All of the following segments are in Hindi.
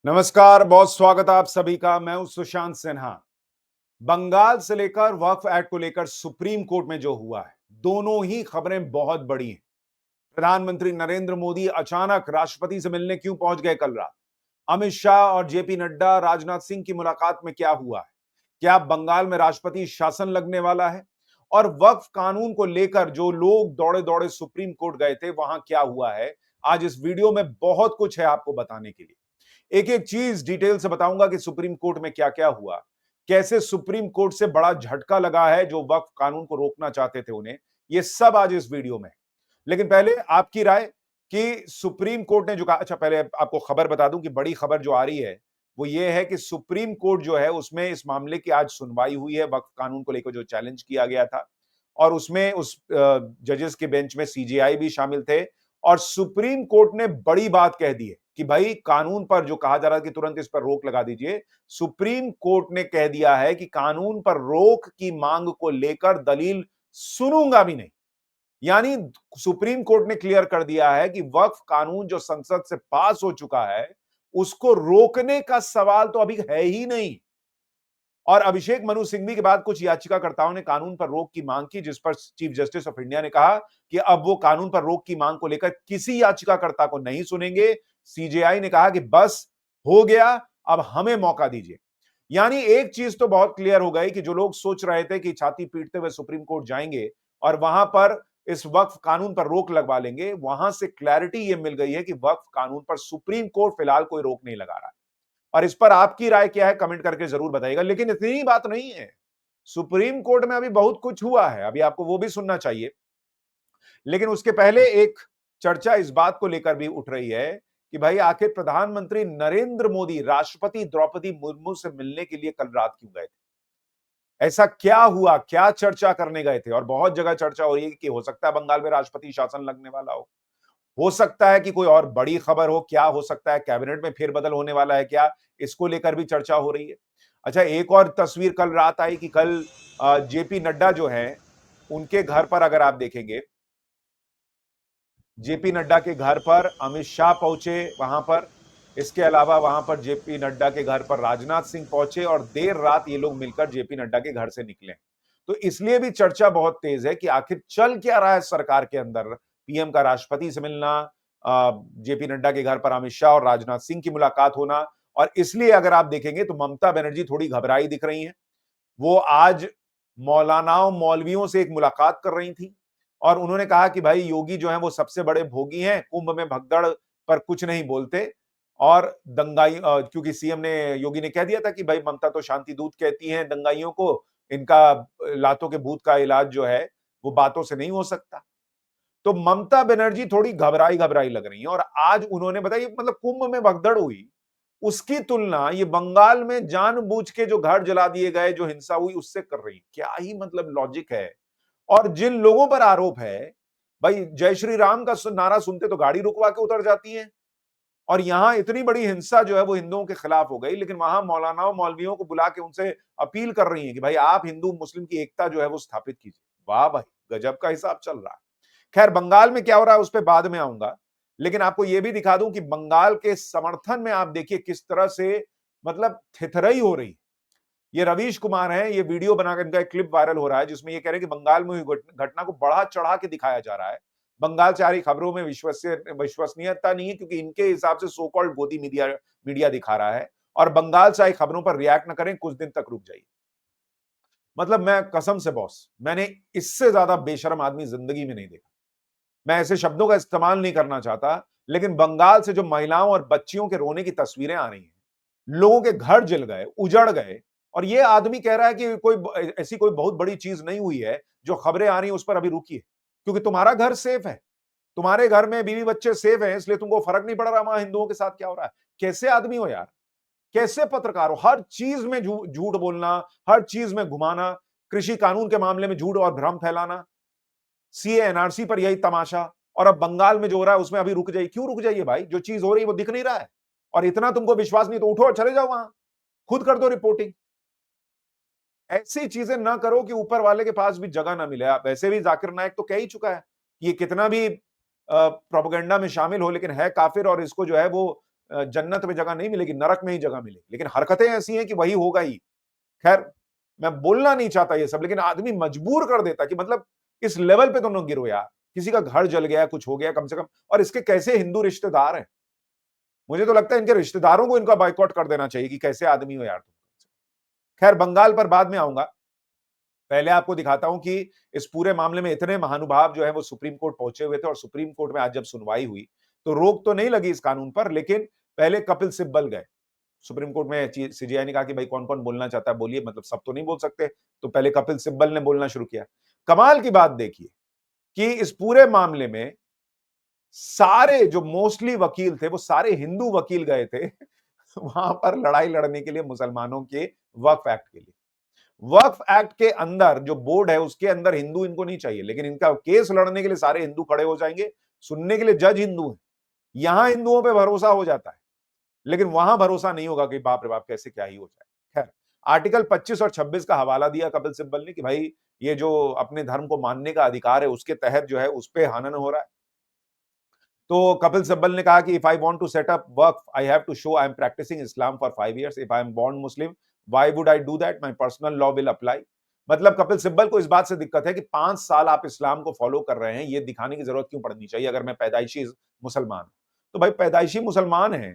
नमस्कार, बहुत स्वागत है आप सभी का। मैं हूं सुशांत सिन्हा। बंगाल से लेकर वक्फ एक्ट को लेकर सुप्रीम कोर्ट में जो हुआ है, दोनों ही खबरें बहुत बड़ी हैं। प्रधानमंत्री नरेंद्र मोदी अचानक राष्ट्रपति से मिलने क्यों पहुंच गए कल रात? अमित शाह और जेपी नड्डा, राजनाथ सिंह की मुलाकात में क्या हुआ है? क्या बंगाल में राष्ट्रपति शासन लगने वाला है? और वक्फ कानून को लेकर जो लोग दौड़े दौड़े सुप्रीम कोर्ट गए थे, वहां क्या हुआ है? आज इस वीडियो में बहुत कुछ है आपको बताने के लिए। एक एक चीज डिटेल से बताऊंगा कि सुप्रीम कोर्ट में क्या क्या हुआ, कैसे सुप्रीम कोर्ट से बड़ा झटका लगा है जो वक्फ कानून को रोकना चाहते थे उन्हें। ये सब आज इस वीडियो में। लेकिन पहले आपकी राय कि सुप्रीम कोर्ट ने जो कहा। अच्छा, पहले आपको खबर बता दूं कि बड़ी खबर जो आ रही है वो ये है कि सुप्रीम कोर्ट जो है उसमें इस मामले की आज सुनवाई हुई है, वक्फ कानून को लेकर जो चैलेंज किया गया था। और उसमें उस जजेस के बेंच में सीजेआई भी शामिल थे। और सुप्रीम कोर्ट ने बड़ी बात कह दी है कि भाई कानून पर जो कहा जा रहा है कि तुरंत इस पर रोक लगा दीजिए, सुप्रीम कोर्ट ने कह दिया है कि कानून पर रोक की मांग को लेकर दलील सुनूंगा भी नहीं। यानी सुप्रीम कोर्ट ने क्लियर कर दिया है कि वक्फ कानून जो संसद से पास हो चुका है उसको रोकने का सवाल तो अभी है ही नहीं। और अभिषेक मनु सिंघवी के बाद कुछ याचिकाकर्ताओं ने कानून पर रोक की मांग की, जिस पर चीफ जस्टिस ऑफ इंडिया ने कहा कि अब वो कानून पर रोक की मांग को लेकर किसी याचिकाकर्ता को नहीं सुनेंगे। सीजेआई ने कहा कि बस हो गया, अब हमें मौका दीजिए। यानी एक चीज तो बहुत क्लियर हो गई कि जो लोग सोच रहे थे कि छाती पीटते हुए सुप्रीम कोर्ट जाएंगे और वहां पर इस वक्फ कानून पर रोक लगवा लेंगे, वहां से क्लैरिटी ये मिल गई है कि वक्फ कानून पर सुप्रीम कोर्ट फिलहाल कोई रोक नहीं लगा रहा है। और इस पर आपकी राय क्या है कमेंट करके जरूर बताइएगा। लेकिन इतनी ही बात नहीं है, सुप्रीम कोर्ट में अभी बहुत कुछ हुआ है, अभी आपको वो भी सुनना चाहिए। लेकिन उसके पहले एक चर्चा इस बात को लेकर भी उठ रही है कि भाई आखिर प्रधानमंत्री नरेंद्र मोदी राष्ट्रपति द्रौपदी मुर्मू से मिलने के लिए कल रात क्यों गए थे? ऐसा क्या हुआ, क्या चर्चा करने गए थे? और बहुत जगह चर्चा हो रही है कि हो सकता है बंगाल में राष्ट्रपति शासन लगने वाला हो सकता है कि कोई और बड़ी खबर हो, क्या हो सकता है, कैबिनेट में फेरबदल होने वाला है क्या, इसको लेकर भी चर्चा हो रही है। अच्छा, एक और तस्वीर कल रात आई कि कल जेपी नड्डा जो हैं, उनके घर पर अगर आप देखेंगे, जेपी नड्डा के घर पर अमित शाह पहुंचे वहां पर। इसके अलावा वहां पर जेपी नड्डा के घर पर राजनाथ सिंह पहुंचे और देर रात ये लोग मिलकर जेपी नड्डा के घर से निकले। तो इसलिए भी चर्चा बहुत तेज है कि आखिर चल क्या रहा है सरकार के अंदर। पीएम का राष्ट्रपति से मिलना, जेपी नड्डा के घर पर अमित शाह और राजनाथ सिंह की मुलाकात होना। और इसलिए अगर आप देखेंगे तो ममता बनर्जी थोड़ी घबराई दिख रही हैं। वो आज मौलानाओं मौलवियों से एक मुलाकात कर रही थी और उन्होंने कहा कि भाई योगी जो है वो सबसे बड़े भोगी हैं, कुंभ में भगदड़ पर कुछ नहीं बोलते। और दंगाई क्योंकि सीएम ने योगी ने कह दिया था कि भाई ममता तो शांति दूत कहती हैं दंगाइयों को, इनका लातों के भूत का इलाज जो है वो बातों से नहीं हो सकता। तो ममता बनर्जी थोड़ी घबराई घबराई लग रही है। और आज उन्होंने बताया मतलब कुंभ में भगदड़ हुई, उसकी तुलना ये बंगाल में जानबूझ के जो घर जला दिए गए, जो हिंसा हुई उससे कर रही। क्या ही मतलब लॉजिक है। और जिन लोगों पर आरोप है, भाई जय श्री राम का नारा सुनते तो गाड़ी रुकवा के उतर जाती है। और यहां इतनी बड़ी हिंसा जो है वो हिंदुओं के खिलाफ हो गई, लेकिन वहां मौलानाओं मौलवियों को बुला के उनसे अपील कर रही है कि भाई आप हिंदू मुस्लिम की एकता जो है वो स्थापित कीजिए। वाह भाई, गजब का हिसाब चल रहा है। खैर, बंगाल में क्या हो रहा है उस पर बाद में आऊंगा। लेकिन आपको यह भी दिखा दूं कि बंगाल के समर्थन में आप देखिए किस तरह से मतलब थिथरई हो रही। ये रवीश कुमार हैं, ये वीडियो बनाकर इनका एक क्लिप वायरल हो रहा है जिसमें ये कह रहे हैं कि बंगाल में हुई घटना को बढ़ा चढ़ा के दिखाया जा रहा है। बंगाल से आ रही खबरों में विश्वसनीयता नहीं है, क्योंकि इनके हिसाब से सो कॉल्ड गोदी मीडिया मीडिया दिखा रहा है। और बंगाल से आई खबरों पर रिएक्ट न करें, कुछ दिन तक रुक जाइए। मतलब मैं कसम से बॉस, मैंने इससे ज्यादा बेशरम आदमी जिंदगी में नहीं देखा। मैं ऐसे शब्दों का इस्तेमाल नहीं करना चाहता, लेकिन बंगाल से जो महिलाओं और बच्चियों के रोने की तस्वीरें आ रही हैं, लोगों के घर जल गए, उजड़ गए। और ये आदमी कह रहा है कि कोई ऐसी कोई बहुत बड़ी चीज नहीं हुई है, जो खबरें आ रही हैं उस पर अभी रुकिए, क्योंकि तुम्हारा घर सेफ है, तुम्हारे घर में बीवी बच्चे सेफ हैं, इसलिए तुमको फर्क नहीं पड़ रहा वहां हिंदुओं के साथ क्या हो रहा है। कैसे आदमी हो यार, कैसे पत्रकार हो? हर चीज में झूठ बोलना, हर चीज में घुमाना, कृषि कानून के मामले में झूठ और भ्रम फैलाना, सीए एनआरसी पर यही तमाशा। और अब बंगाल में जो हो रहा है उसमें अभी रुक जाइए। क्यों रुक जाइए भाई? जो चीज हो रही है वो दिख नहीं रहा है। और इतना तुमको विश्वास नहीं तो उठो और चले जाओ वहां, खुद कर दो रिपोर्टिंग। ऐसी चीजें ना करो कि ऊपर वाले के पास भी जगह ना मिले। आप वैसे भी जाकिर नायक तो कह ही चुका है, ये कितना भी प्रोपेगेंडा में शामिल हो लेकिन है काफिर, और इसको जो है वो जन्नत में जगह नहीं मिलेगी, नरक में ही जगह मिलेगी, लेकिन हरकतें ऐसी हैं कि वही होगा ही। खैर, मैं बोलना नहीं चाहता ये सब, लेकिन आदमी मजबूर कर देता कि मतलब इस लेवल पे तुम लोग गिरो यार। किसी का घर जल गया, कुछ हो गया कम से कम, और इसके कैसे हिंदू रिश्तेदार हैं। मुझे तो लगता है इनके रिश्तेदारों को इनका बॉयकॉट कर देना चाहिए कि कैसे आदमी हो यार तुम। खैर, बंगाल पर बाद में आऊंगा। पहले आपको दिखाता हूं कि इस पूरे मामले में इतने महानुभाव जो है वो सुप्रीम कोर्ट पहुंचे हुए थे, और सुप्रीम कोर्ट में आज जब सुनवाई हुई तो रोक तो नहीं लगी इस कानून पर, लेकिन पहले कपिल सिब्बल गए सुप्रीम कोर्ट में। सीजीआई ने कहा कि भाई कौन कौन बोलना चाहता है बोलिए, मतलब सब तो नहीं बोल सकते, तो पहले कपिल सिब्बल ने बोलना शुरू किया। कमाल की बात देखिए कि इस पूरे मामले में सारे जो मोस्टली वकील थे वो सारे हिंदू वकील गए थे वहां पर लड़ाई लड़ने के लिए मुसलमानों के वक्फ एक्ट के लिए। वक्फ एक्ट के अंदर जो बोर्ड है उसके अंदर हिंदू इनको नहीं चाहिए, लेकिन इनका केस लड़ने के लिए सारे हिंदू खड़े हो जाएंगे, सुनने के लिए जज हिंदू है। यहां हिंदुओं पे भरोसा हो जाता है, लेकिन वहां भरोसा नहीं होगा कि बाप रे बाप कैसे क्या ही हो जाए। खैर, आर्टिकल 25 और 26 का हवाला दिया कपिल सिब्बल ने कि भाई ये जो अपने धर्म को मानने का अधिकार है उसके तहत जो है उस पर हनन हो रहा है। तो कपिल सिब्बल ने कहा कि if I want to set up work I have to show I am practising Islam for 5 years। If I am born Muslim why would I do that, my personal law will apply. मतलब कपिल सिब्बल को इस बात से दिक्कत है कि 5 साल आप इस्लाम को फॉलो कर रहे हैं, ये दिखाने की जरूरत क्यों पड़नी चाहिए अगर मैं पैदाइशी मुसलमान हूं। तो भाई पैदाइशी मुसलमान है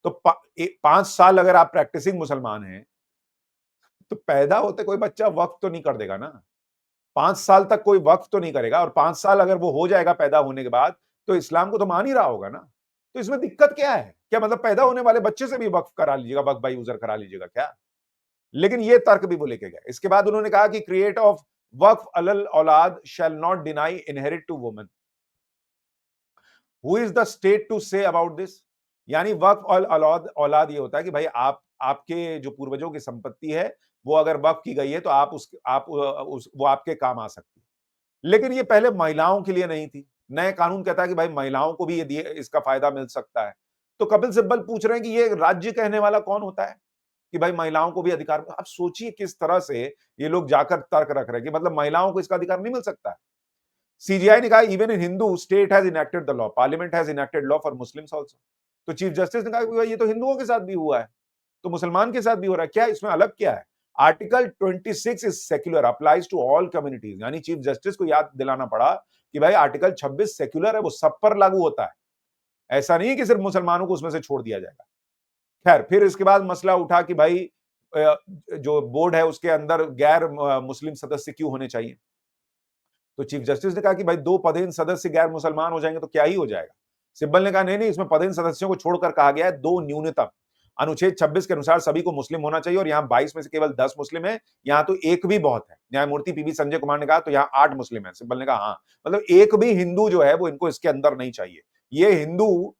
तो 5 साल अगर आप प्रैक्टिसिंग मुसलमान हैं तो पैदा होते कोई बच्चा वक्फ तो नहीं कर देगा ना। 5 साल तक कोई वक्फ तो नहीं करेगा, और 5 साल अगर वो हो जाएगा पैदा होने के बाद तो इस्लाम को तो मान ही रहा होगा ना। तो इसमें दिक्कत क्या है? क्या मतलब पैदा होने वाले बच्चे से भी वक्फ करा लीजिएगा, वक्फ बाय यूजर करा लीजिएगा क्या? लेकिन ये तर्क भी वो लेके गए। इसके बाद उन्होंने कहा कि क्रिएट ऑफ वक्फ अलल औलाद shall not deny inherit to woman. Who is the state to say about this? यानी वक्फ और औलाद, औलाद ये होता है कि भाई आप आपके जो पूर्वजों की संपत्ति है वो अगर वक्फ की गई है तो आप वो आपके काम आ सकती है। लेकिन ये पहले महिलाओं के लिए नहीं थी। नए कानून कहता है कि भाई महिलाओं को भी ये दिए इसका फायदा मिल सकता है। तो कपिल सिब्बल पूछ रहे हैं कि ये राज्य कहने वाला कौन होता है कि भाई महिलाओं को भी अधिकार। आप सोचिए किस तरह से ये लोग जाकर तर्क रख रहे हैं कि मतलब महिलाओं को इसका अधिकार नहीं मिल सकता है। सीजीआई ने कहा even in Hindu state has enacted the law, parliament has enacted law for Muslims also. तो चीफ जस्टिस ने कहा कि भाई ये तो हिंदुओं के साथ भी हुआ है, तो मुसलमान के साथ भी हो रहा है, क्या इसमें अलग क्या है? Article 26 is secular applies to all communities. यानी चीफ जस्टिस को याद दिलाना पड़ा कि भाई आर्टिकल 26 सेक्युलर है, वो सब पर लागू होता है। ऐसा नहीं कि सिर्फ मुसलमानों को उसमें से छोड़ दिया जाएगा। खैर, फिर इसके बाद मसला उठा कि भाई जो बोर्ड है उसके अंदर गैर मुस्लिम सदस्य क्यों होने चाहिए। तो चीफ जस्टिस ने कहा कि भाई 2 पदेन सदस्य गैर मुसलमान हो जाएंगे तो क्या ही हो जाएगा। सिब्बल ने कहा नहीं नहीं, इसमें पदेन सदस्यों को छोड़कर कहा गया है 2 न्यूनतम। अनुच्छेद 26 के अनुसार सभी को मुस्लिम होना चाहिए, और यहाँ 22 में से केवल 10 मुस्लिम है, यहाँ तो एक भी बहुत है। न्यायमूर्ति पीवी संजय कुमार ने कहा तो यहाँ 8 मुस्लिम है। सिब्बल ने कहा हाँ, मतलब एक भी हिंदू जो है वो इनको इसके अंदर नहीं चाहिए। ये हिंदू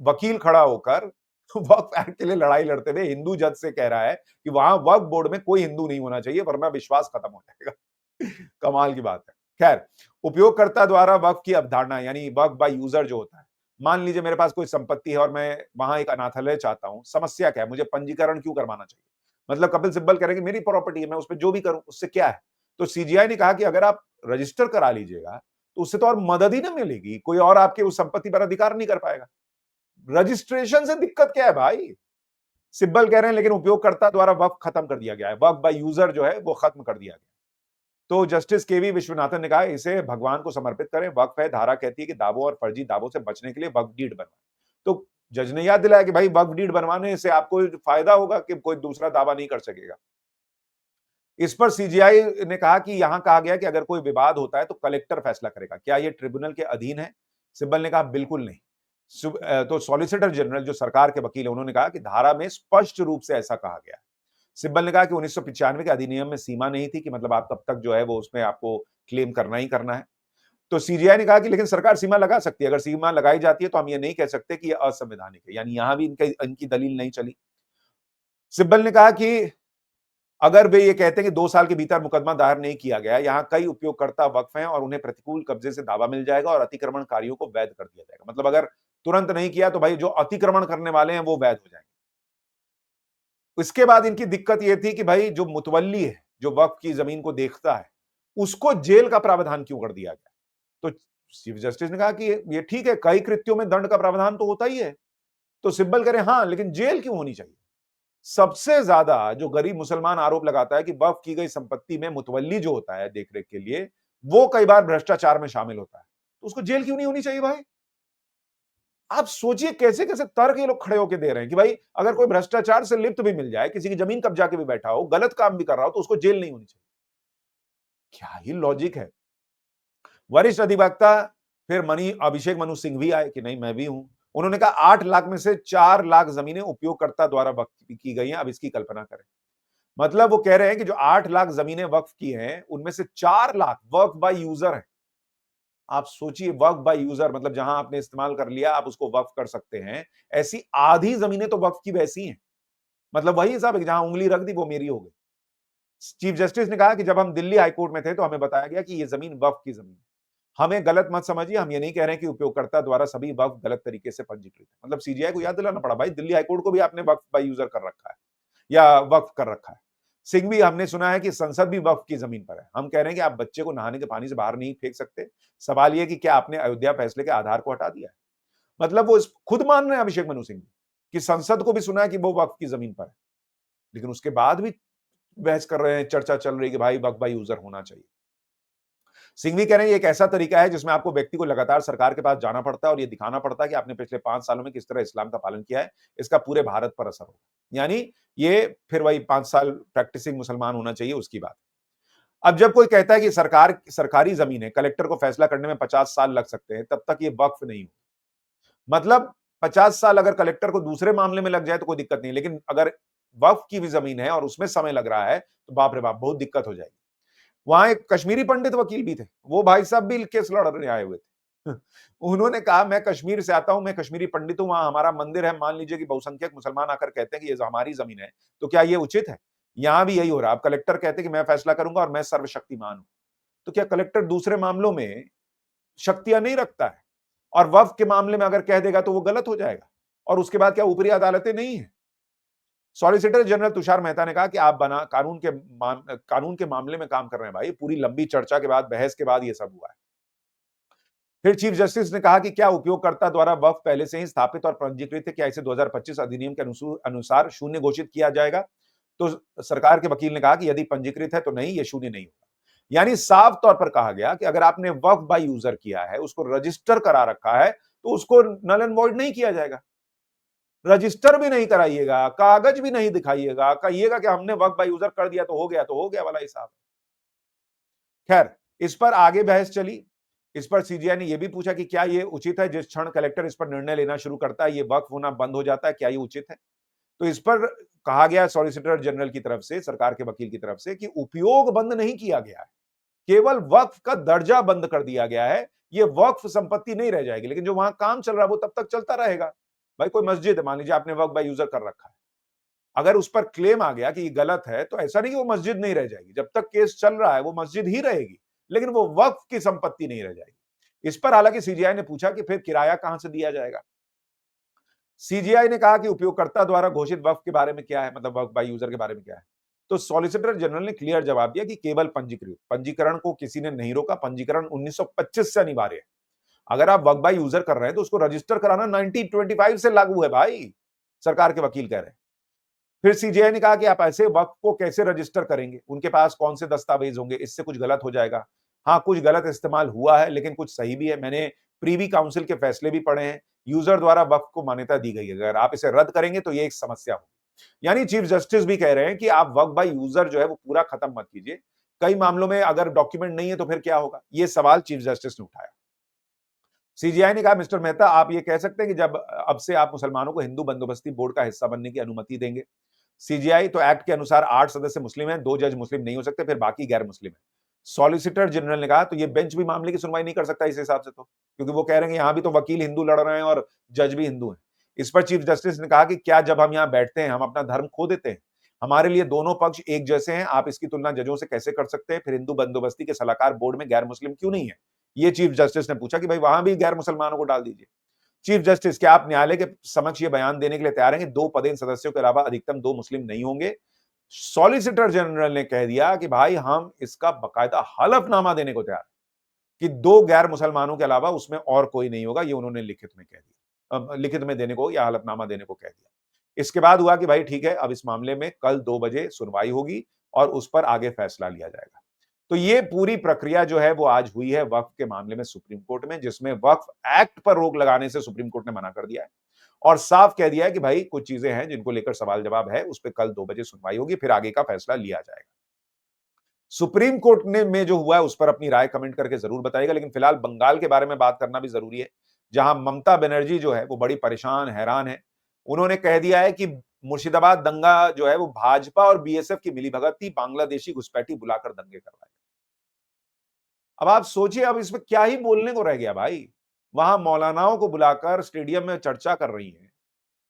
वकील खड़ा होकर वक्फ एक्ट के लिए लड़ाई लड़ते हुए हिंदू जज से कह रहा है कि वहां वक्फ बोर्ड में कोई हिंदू नहीं होना चाहिए वरना विश्वास खत्म हो जाएगा। कमाल की बात है। खैर, उपयोगकर्ता द्वारा वक्फ की अवधारणा यानी वक्फ बाय यूजर जो होता है, मान लीजिए मेरे पास कोई संपत्ति है और मैं वहां एक अनाथालय चाहता हूं, समस्या क्या है, मुझे पंजीकरण क्यों करवाना चाहिए? मतलब कपिल सिब्बल कह रहे हैं कि मेरी प्रॉपर्टी है, मैं उस पर जो भी करूं उससे क्या है? तो सीजीआई ने कहा कि अगर आप रजिस्टर करा लीजिएगा तो उससे तो और मदद ही ना मिलेगी, कोई और आपके उस संपत्ति पर अधिकार नहीं कर पाएगा। रजिस्ट्रेशन से दिक्कत क्या है भाई? सिब्बल कह रहे हैं लेकिन उपयोगकर्ता द्वारा वक्फ खत्म कर दिया गया है, वक्फ बाय यूजर जो है वो खत्म कर दिया गया। तो जस्टिस केवी विश्वनाथन ने कहा इसे भगवान को समर्पित करें, वक्फ है, धारा कहती है कि दावों और फर्जी दावों से बचने के लिए वक्फ डीड बनवाएं। तो जज ने याद दिलाया कि भाई वक्फ डीड बनवाने से आपको फायदा होगा कि कोई दूसरा दावा नहीं कर सकेगा। इस पर सीजीआई ने कहा कि यहां कहा गया कि अगर कोई विवाद होता है तो कलेक्टर फैसला करेगा, क्या यह ट्रिब्यूनल के अधीन है? सिब्बल ने कहा बिल्कुल नहीं। तो सॉलिसिटर जनरल जो सरकार के वकील है उन्होंने कहा कि धारा में स्पष्ट रूप से ऐसा कहा गया है। सिब्बल ने कहा कि 1995 के अधिनियम में सीमा नहीं थी कि मतलब आप तब तक जो है वो उसमें आपको क्लेम करना ही करना है। तो सीजीआई ने कहा कि लेकिन सरकार सीमा लगा सकती है, अगर सीमा लगाई जाती है तो हम ये नहीं कह सकते कि ये असंवैधानिक है, यानी यहां भी इनकी दलील नहीं चली। सिब्बल ने कहा कि अगर वे ये कहते हैं कि 2 साल के भीतर मुकदमा दायर नहीं किया गया, यहाँ कई उपयोगकर्ता वक्फ हैं और उन्हें प्रतिकूल कब्जे से दावा मिल जाएगा और अतिक्रमणकारियों को वैध कर दिया जाएगा। मतलब अगर तुरंत नहीं किया तो भाई जो अतिक्रमण करने वाले हैं वो वैध हो जाएंगे। इसके बाद इनकी दिक्कत ये थी कि भाई जो मुतवल्ली है, जो वक्फ की जमीन को देखता है, उसको जेल का प्रावधान क्यों कर दिया गया? तो चीफ जस्टिस ने कहा कि ये ठीक है, कई कृत्यों में दंड का प्रावधान तो होता ही है, तो सिब्बल कह रहे हैं हाँ, लेकिन जेल क्यों होनी चाहिए? सबसे ज्यादा जो गरीब मुसलमान आरोप लगाता है कि वक्फ की गई संपत्ति में मुतवल्ली जो होता है देखरेख के लिए, वो कई बार भ्रष्टाचार में शामिल होता है। तो उसको जेल क्यों नहीं होनी चाहिए भाई? आप सोचिए कैसे-कैसे तर्क ये लोग खड़े होके दे रहे हैं कि भाई अगर कोई भ्रष्टाचार से लिप्त भी मिल जाए, किसी की जमीन कब्जा के भी बैठा हो, गलत काम भी कर रहा हो, तो उसको जेल नहीं होनी चाहिए। क्या ही लॉजिक है? वरिष्ठ अधिवक्ता फिर अभिषेक मनु सिंह भी आए कि नहीं मैं भी हूं। उन्होंने कहा 8 लाख में से 4 लाख जमीनें उपयोगकर्ता द्वारा वक्फ की गई हैं, अब इसकी कल्पना करें। मतलब वो कह रहे हैं कि जो 8 लाख जमीनें वक्फ की हैं, उनमें से 4 लाख वक्फ बाय यूजर हैं। आप सोचिए वक्फ बाय यूजर मतलब जहां आपने इस्तेमाल कर लिया, आप उसको वक्फ कर सकते हैं। ऐसी आधी जमीनें तो वक्फ की वैसी हैं। मतलब वही हिसाब है कि जहां उंगली रख दी वो मेरी हो गई। चीफ जस्टिस ने कहा कि जब हम दिल्ली हाईकोर्ट में थे तो हमें बताया गया कि ये जमीन वक्फ की जमीन है। हमें गलत मत समझिए, हम ये नहीं कह रहे हैं कि उपयोगकर्ता द्वारा सभी वक्फ गलत तरीके से पंजीकृत है। मतलब सीजीआई को याद दिलाना पड़ा, भाई दिल्ली हाईकोर्ट को भी आपने वक्फ बाय यूजर कर रखा है या वक्फ कर रखा है। सिंघवी हमने सुना है कि संसद भी वक्फ की जमीन पर है। हम कह रहे हैं कि आप बच्चे को नहाने के पानी से बाहर नहीं फेंक सकते। सवाल ये कि क्या आपने अयोध्या फैसले के आधार को हटा दिया है? मतलब वो खुद मान रहे हैं अभिषेक मनु सिंह कि संसद को भी सुना है कि वो वक्फ की जमीन पर है, लेकिन उसके बाद भी बहस कर रहे हैं, चर्चा चल रही है कि भाई वक्फ बाय यूजर होना चाहिए। सिंघवी कह रहे हैं ये एक ऐसा तरीका है जिसमें आपको व्यक्ति को लगातार सरकार के पास जाना पड़ता है और ये दिखाना पड़ता है कि आपने पिछले 5 सालों में किस तरह इस्लाम का पालन किया है, इसका पूरे भारत पर असर होगा। यानी ये फिर वही 5 साल प्रैक्टिसिंग मुसलमान होना चाहिए उसकी बात। अब जब कोई कहता है कि सरकारी जमीन है, कलेक्टर को फैसला करने में 50 साल लग सकते हैं, तब तक ये वक्फ नहीं हो। मतलब 50 साल अगर कलेक्टर को दूसरे मामले में लग जाए तो कोई दिक्कत नहीं, लेकिन अगर वक्फ की भी जमीन है और उसमें समय लग रहा है, तो बाप रे बाप बहुत दिक्कत हो जाएगी। वहां एक कश्मीरी पंडित वकील भी थे, वो भाई साहब भी केस लड़ने आए हुए थे। उन्होंने कहा मैं कश्मीर से आता हूं, मैं कश्मीरी पंडित हूं, वहां हमारा मंदिर है, मान लीजिए कि बहुसंख्यक मुसलमान आकर कहते हैं कि ये हमारी जमीन है, तो क्या ये उचित है? यहां भी यही हो रहा है। अब कलेक्टर कहते हैं कि मैं फैसला करूंगा और मैं सर्वशक्तिमान हूं, तो क्या कलेक्टर दूसरे मामलों में शक्तियां नहीं रखता है? और वक्फ के मामले में अगर कह देगा तो वो गलत हो जाएगा, और उसके बाद क्या ऊपरी अदालतें नहीं है? सॉलिसिटर जनरल तुषार मेहता ने कहा कि आप बना कानून के मामले में काम कर रहे हैं भाई, पूरी लंबी चर्चा के बाद, बहस के बाद ये सब हुआ है। फिर चीफ जस्टिस ने कहा कि क्या उपयोगकर्ता द्वारा वक्फ पहले से ही स्थापित और पंजीकृत है, क्या इसे 2025 अधिनियम के अनुसार शून्य घोषित किया जाएगा? तो सरकार के वकील ने कहा कि यदि पंजीकृत है तो नहीं, ये शून्य नहीं होगा। यानी साफ तौर पर कहा गया कि अगर आपने वक्फ बाय यूजर किया है, उसको रजिस्टर करा रखा है, तो उसको नल एंड वॉइड नहीं किया जाएगा। रजिस्टर भी नहीं कराइएगा, कागज भी नहीं दिखाइएगा, कहिएगा कि हमने वक्फ बाय यूजर कर दिया तो हो गया वाला हिसाब। खैर, इस पर आगे बहस चली। इस पर सीजीआई ने यह भी पूछा कि क्या ये उचित है, जिस क्षण कलेक्टर इस पर निर्णय लेना शुरू करता है, ये वक्फ होना बंद हो जाता है, क्या ये उचित है? तो इस पर कहा गया सॉलिसिटर जनरल की तरफ से, सरकार के वकील की तरफ से कि उपयोग बंद नहीं किया गया है, केवल वक्फ का दर्जा बंद कर दिया गया है। ये वक्फ संपत्ति नहीं रह जाएगी, लेकिन जो वहां काम चल रहा है वो तब तक चलता रहेगा। भाई कोई मस्जिद है, मान लीजिए आपने वक्फ बाय यूजर कर रखा है, अगर उस पर क्लेम आ गया कि ये गलत है, तो ऐसा नहीं कि वो मस्जिद नहीं रह जाएगी। जब तक केस चल रहा है वो मस्जिद ही रहेगी, लेकिन वो वक्फ की संपत्ति नहीं रह जाएगी। इस पर हालांकि सीजीआई ने पूछा कि फिर किराया कहां से दिया जाएगा? सीजीआई ने कहा कि उपयोगकर्ता द्वारा घोषित वक्फ के बारे में क्या है, मतलब वक्फ बाय यूजर के बारे में क्या है? तो सॉलिसिटर जनरल ने क्लियर जवाब दिया कि केवल पंजीकृत, पंजीकरण को किसी ने नहीं रोका, पंजीकरण 1925 से अनिवार्य है। अगर आप वक्फ बाय यूजर कर रहे हैं तो उसको रजिस्टर कराना 1925 से लागू है भाई, सरकार के वकील कह रहे हैं। फिर सीजीआई ने कहा कि आप ऐसे वक्फ को कैसे रजिस्टर करेंगे, उनके पास कौन से दस्तावेज होंगे, इससे कुछ गलत हो जाएगा। हाँ, कुछ गलत इस्तेमाल हुआ है, लेकिन कुछ सही भी है। मैंने प्रीवी काउंसिल के फैसले भी पढ़े हैं, यूजर द्वारा वक्फ को मान्यता दी गई है, अगर आप इसे रद्द करेंगे तो ये एक समस्या होगी। यानी चीफ जस्टिस भी कह रहे हैं कि आप वक्फ बाय यूजर जो है वो पूरा खत्म मत कीजिए। कई मामलों में अगर डॉक्यूमेंट नहीं है तो फिर क्या होगा, ये सवाल चीफ जस्टिस ने उठाया। सीजीआई ने कहा मिस्टर मेहता, आप ये कह सकते हैं कि जब अब से आप मुसलमानों को हिंदू बंदोबस्ती बोर्ड का हिस्सा बनने की अनुमति देंगे? सीजीआई तो एक्ट के अनुसार 8 सदस्य मुस्लिम हैं, 2 जज मुस्लिम नहीं हो सकते, फिर बाकी गैर मुस्लिम है। सॉलिसिटर जनरल ने कहा तो ये बेंच भी मामले की सुनवाई नहीं कर सकता इस हिसाब से, तो क्योंकि वो कह रहे हैं यहां भी तो वकील हिंदू लड़ रहे हैं और जज भी हिंदू हैं। इस पर चीफ जस्टिस ने कहा कि क्या जब हम यहां बैठते हैं हम अपना धर्म खो देते हैं? हमारे लिए दोनों पक्ष एक जैसे हैं, आप इसकी तुलना जजों से कैसे कर सकते हैं? फिर हिंदू बंदोबस्ती के सलाहकार बोर्ड में गैर मुस्लिम क्यों नहीं है? ये चीफ जस्टिस ने पूछा कि भाई वहां भी गैर मुसलमानों को डाल दीजिए। चीफ जस्टिस, क्या आप न्यायालय के समक्ष ये बयान देने के लिए तैयार हैं कि 2 पदेन सदस्यों के अलावा अधिकतम 2 मुस्लिम नहीं होंगे? सॉलिसिटर जनरल ने कह दिया कि भाई हम इसका बकायदा हलफनामा देने को तैयार हैं कि 2 गैर मुसलमानों के अलावा उसमें और कोई नहीं होगा, ये उन्होंने लिखित में कह दिया। लिखित में देने को या हलफनामा देने को कह दिया। इसके बाद हुआ कि भाई ठीक है, अब इस मामले में कल 2 बजे सुनवाई होगी और उस पर आगे फैसला लिया जाएगा। तो ये पूरी प्रक्रिया जो है वो आज हुई है वक्फ के मामले में सुप्रीम कोर्ट में, जिसमें वक्फ एक्ट पर रोक लगाने से सुप्रीम कोर्ट ने मना कर दिया है और साफ कह दिया है कि भाई कुछ चीजें हैं जिनको लेकर सवाल जवाब है, उस पर कल 2 बजे सुनवाई होगी, फिर आगे का फैसला लिया जाएगा। सुप्रीम कोर्ट ने में जो हुआ है उस पर अपनी राय कमेंट करके जरूर बताएगा, लेकिन फिलहाल बंगाल के बारे में बात करना भी जरूरी है, जहां ममता बनर्जी जो है वो बड़ी परेशान हैरान है। उन्होंने कह दिया है कि मुर्शिदाबाद दंगा जो है वो भाजपा और बीएसएफ की मिलीभगत थी, बांग्लादेशी घुसपैठी बुलाकर दंगे करवाए। अब आप सोचिए, अब इसमें क्या ही बोलने को रह गया भाई। वहां मौलानाओं को बुलाकर स्टेडियम में चर्चा कर रही हैं,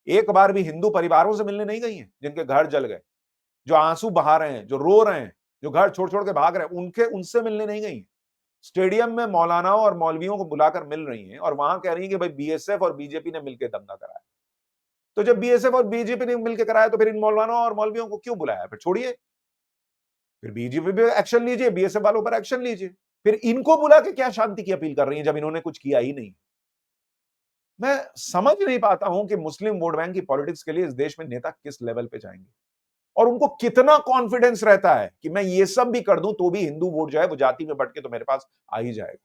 एक बार भी हिंदू परिवारों से मिलने नहीं गई हैं जिनके घर जल गए, जो आंसू बहा रहे हैं, जो रो रहे हैं, जो घर छोड़ छोड़ के भाग रहे हैं, उनसे मिलने नहीं गई। स्टेडियम में मौलानाओं और मौलवियों को बुलाकर मिल रही हैं और वहां कह रही हैं कि भाई बीएसएफ और बीजेपी ने मिलकर दंगा कराया। तो जब बीएसएफ और बीजेपी ने मिलकर कराया तो फिर इन मौलानाओं और मौलवियों को क्यों बुलाया? फिर छोड़िए, फिर बीजेपी पे एक्शन लीजिए, बीएसएफ वालों पर एक्शन लीजिए। फिर इनको बुला के क्या शांति की अपील कर रही हैं जब इन्होंने कुछ किया ही नहीं? मैं समझ नहीं पाता हूं कि मुस्लिम वोट बैंक की पॉलिटिक्स के लिए इस देश में नेता किस लेवल पे जाएंगे और उनको कितना कॉन्फिडेंस रहता है कि मैं ये सब भी कर दूं तो भी हिंदू वोट जो है वो जाति में बट के तो मेरे पास आ ही जाएगा।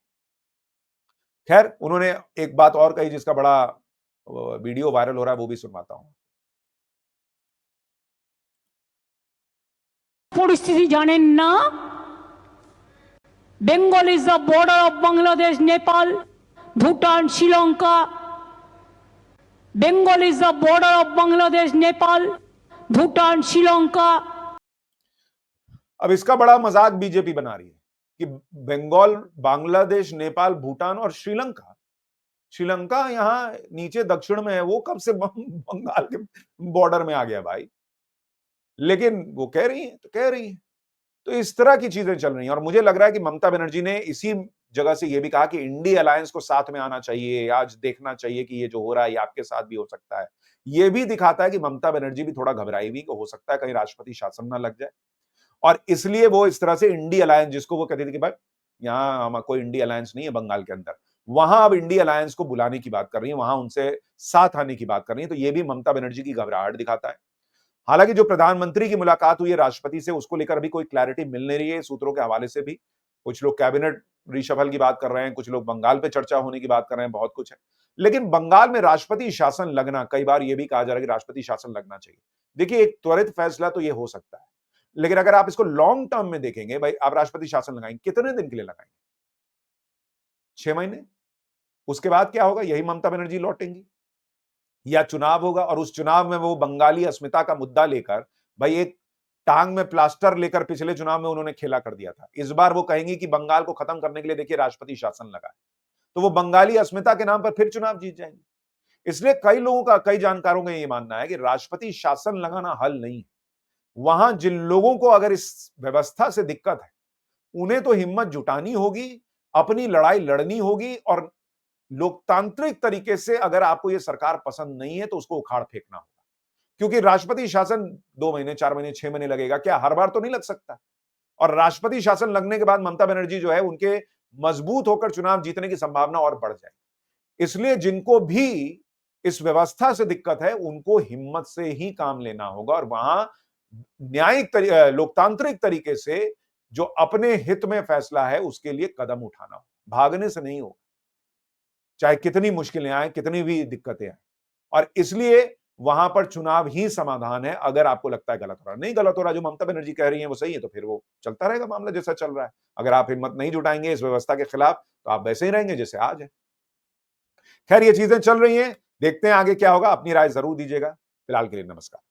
खैर, उन्होंने एक बात और कही जिसका बड़ा वीडियो वायरल हो रहा है, वो भी सुनवाता हूं। परिस्थिति जानें ना, Bengal is the border of Bangladesh, Nepal, Bhutan, Sri Lanka. Bengal is the border of Bangladesh, Nepal, Bhutan, Sri Lanka. अब इसका बड़ा मजाक बीजेपी बना रही है कि बंगाल, बांग्लादेश, नेपाल, भूटान और श्रीलंका। श्रीलंका यहां नीचे दक्षिण में है, वो कब से बंगाल के बॉर्डर में आ गया भाई? लेकिन वो कह रही है तो कह रही है। तो इस तरह की चीजें चल रही हैं और मुझे लग रहा है कि ममता बनर्जी ने इसी जगह से ये भी कहा कि इंडी अलायंस को साथ में आना चाहिए, आज देखना चाहिए कि ये जो हो रहा है ये आपके साथ भी हो सकता है। ये भी दिखाता है कि ममता बनर्जी भी थोड़ा घबराई हुई, हो सकता है कहीं राष्ट्रपति शासन ना लग जाए और इसलिए वो इस तरह से इंडी अलायंस, जिसको वो कहती थी कि भाई यहाँ कोई इंडी अलायंस नहीं है बंगाल के अंदर, वहां अब इंडी अलायंस को बुलाने की बात कर रही है, वहां उनसे साथ आने की बात कर रही है। तो ये भी ममता बनर्जी की घबराहट दिखाता है। हालांकि जो प्रधानमंत्री की मुलाकात हुई है राष्ट्रपति से, उसको लेकर अभी कोई क्लैरिटी मिल नहीं रही है सूत्रों के हवाले से भी। कुछ लोग कैबिनेट रिशफल की बात कर रहे हैं, कुछ लोग बंगाल पे चर्चा होने की बात कर रहे हैं, बहुत कुछ है। लेकिन बंगाल में राष्ट्रपति शासन लगना, कई बार यह भी कहा जा रहा है कि राष्ट्रपति शासन लगना चाहिए। देखिए, एक त्वरित फैसला तो यह हो सकता है, लेकिन अगर आप इसको लॉन्ग टर्म में देखेंगे, भाई आप राष्ट्रपति शासन लगाएंगे, कितने दिन के लिए लगाएंगे? 6 महीने? उसके बाद क्या होगा? यही ममता बनर्जी लौटेंगी या चुनाव होगा और उस चुनाव में वो बंगाली अस्मिता का मुद्दा लेकर, भाई एक टांग में प्लास्टर लेकर पिछले चुनाव में उन्होंने खेला कर दिया था। इस बार वो कहेंगी कि बंगाल को खत्म करने के लिए देखिए राष्ट्रपति शासन लगा है, तो वो बंगाली अस्मिता के नाम पर फिर चुनाव जीत जाएंगे। इसलिए कई लोगों का, कई जानकारों का ये मानना है कि राष्ट्रपति शासन लगाना हल नहीं है। वहां जिन लोगों को अगर इस व्यवस्था से दिक्कत है, उन्हें तो हिम्मत जुटानी होगी, अपनी लड़ाई लड़नी होगी और लोकतांत्रिक तरीके से अगर आपको यह सरकार पसंद नहीं है तो उसको उखाड़ फेंकना होगा। क्योंकि राष्ट्रपति शासन 2 महीने, 4 महीने, 6 महीने लगेगा, क्या हर बार तो नहीं लग सकता। और राष्ट्रपति शासन लगने के बाद ममता बनर्जी जो है, उनके मजबूत होकर चुनाव जीतने की संभावना और बढ़ जाएगी। इसलिए जिनको भी इस व्यवस्था से दिक्कत है, उनको हिम्मत से ही काम लेना होगा और वहां न्यायिक लोकतांत्रिक तरीके से जो अपने हित में फैसला है उसके लिए कदम उठाना होगा, भागने से नहीं होगा, चाहे कितनी मुश्किलें आए, कितनी भी दिक्कतें आए। और इसलिए वहां पर चुनाव ही समाधान है। अगर आपको लगता है गलत हो रहा, नहीं गलत हो रहा, जो ममता बनर्जी कह रही है वो सही है, तो फिर वो चलता रहेगा मामला जैसा चल रहा है। अगर आप हिम्मत नहीं जुटाएंगे इस व्यवस्था के खिलाफ, तो आप वैसे ही रहेंगे जैसे आज है। खैर, ये चीजें चल रही हैं, देखते हैं आगे क्या होगा। अपनी राय जरूर दीजिएगा। फिलहाल के लिए नमस्कार।